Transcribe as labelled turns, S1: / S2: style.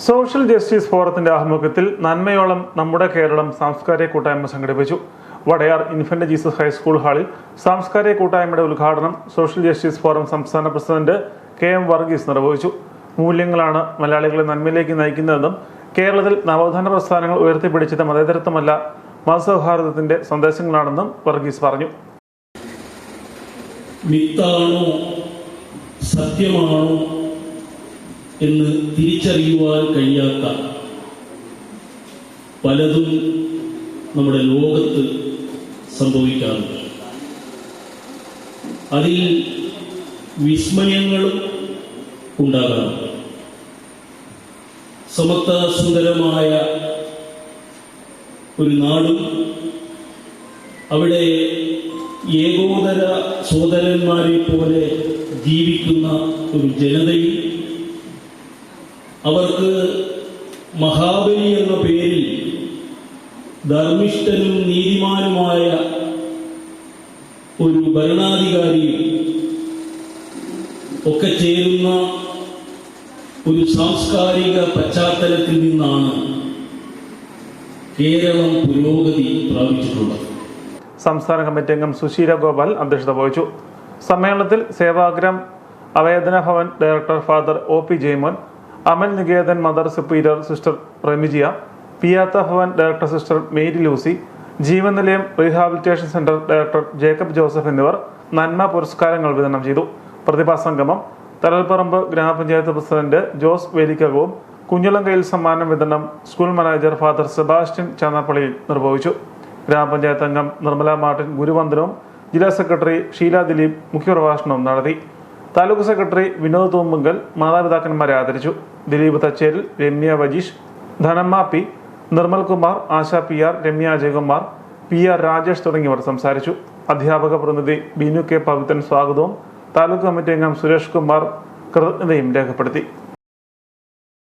S1: Social justice ഫോറത്തിന്റെ ആഭിമുഖ്യത്തിൽ നന്മയോളം നമ്മുടെ കേരളം സാംസ്കാരിക കൂട്ടായ്മ സംഘടിപ്പിച്ചു. വടയാർ ഇൻഫന്റ് ജീസസ് ഹൈസ്കൂൾ ഹാളിൽ സാംസ്കാരിക കൂട്ടായ്മയുടെ ഉദ്ഘാടനം സോഷ്യൽ ജസ്റ്റിസ് ഫോറം സംസ്ഥാന പ്രസിഡന്റ് KM വർഗീസ് നിർവഹിച്ചു. മൂല്യങ്ങളാണ് മലയാളികളെ നന്മയിലേക്ക് നയിക്കുന്നതെന്നും കേരളത്തിൽ നവോത്ഥാന പ്രസ്ഥാനങ്ങൾ ഉയർത്തിപ്പിടിച്ചത് മതേതരത്വമല്ല മതസൗഹാർദ്ദത്തിന്റെ സന്ദേശങ്ങളാണെന്നും വർഗീസ് പറഞ്ഞു.
S2: മിത്താണോ സത്യമാണോ എന്ന് തിരിച്ചറിയുവാൻ കഴിയാത്ത പലതും നമ്മുടെ ലോകത്ത് സംഭവിക്കാറുണ്ട്. അതിൽ വിസ്മയങ്ങളും ഉണ്ടാകാറുണ്ട്. സമത്വ സുന്ദരമായ ഒരു നാടും അവിടെ ഏകോദര സോദരന്മാരെ പോലെ ജീവിക്കുന്ന ഒരു ജനതയും അവർക്ക് മഹാബലി എന്ന പേരിൽ ധർമ്മിഷ്ഠനും നീതിമാനുമായ ഒരു ഭരണാധികാരിയും ഒക്കെ ചേരുന്ന ഒരു സാംസ്കാരിക പശ്ചാത്തലത്തിൽ നിന്നാണ് കേരളം പുരോഗതി പ്രാപിച്ചിട്ടുള്ളത്.
S1: സംസ്ഥാന കമ്മിറ്റി അംഗം സുശീല ഗോപാൽ അധ്യക്ഷത വഹിച്ചു. സമ്മേളനത്തിൽ Sevagram Avedana Bhavan director father OP Jaimon, Amal Niketan mother superior sister Remigia, Pieta Bhavan director sister Mary Lucy, Jeevan Nilayam rehabilitation centre director Jacob Joseph എന്നിവർ നന്മ പുരസ്കാരങ്ങൾ വിതരണം ചെയ്തു. പ്രതിഭാസംഗമം തലൽപ്പറമ്പ് ഗ്രാമപഞ്ചായത്ത് പ്രസിഡന്റ് ജോസ് വേലിക്കകവും കുഞ്ഞുലങ്കയിൽ സമ്മാനം വിതരണം സ്കൂൾ മാനേജർ ഫാദർ സെബാസ്റ്റ്യൻ ചാന്നാപ്പള്ളിയിൽ നിർവഹിച്ചു. ഗ്രാമപഞ്ചായത്ത് അംഗം നിർമ്മല മാർട്ടിൻ ഗുരുവന്ദനവും ജില്ലാ സെക്രട്ടറി ഷീല ദിലീപ് മുഖ്യപ്രഭാഷണവും നടത്തി. താലൂക്ക് സെക്രട്ടറി വിനോദ് തൂമ്പുങ്കൽ മാതാപിതാക്കന്മാരെ ആദരിച്ചു. ദിലീപ് തച്ചേരിൽ, രമ്യ വജീഷ്, ധനമ്മ P, നിർമ്മൽ കുമാർ, ആശ PR, രമ്യ ജയകുമാർ, PR രാജേഷ് തുടങ്ങിയവർ സംസാരിച്ചു. അധ്യാപക പ്രതിനിധി ബിനു K പവിത്രൻ സ്വാഗതവും താലൂക്ക് കമ്മിറ്റി അംഗം സുരേഷ് കുമാർ കൃതജ്ഞതയും രേഖപ്പെടുത്തി.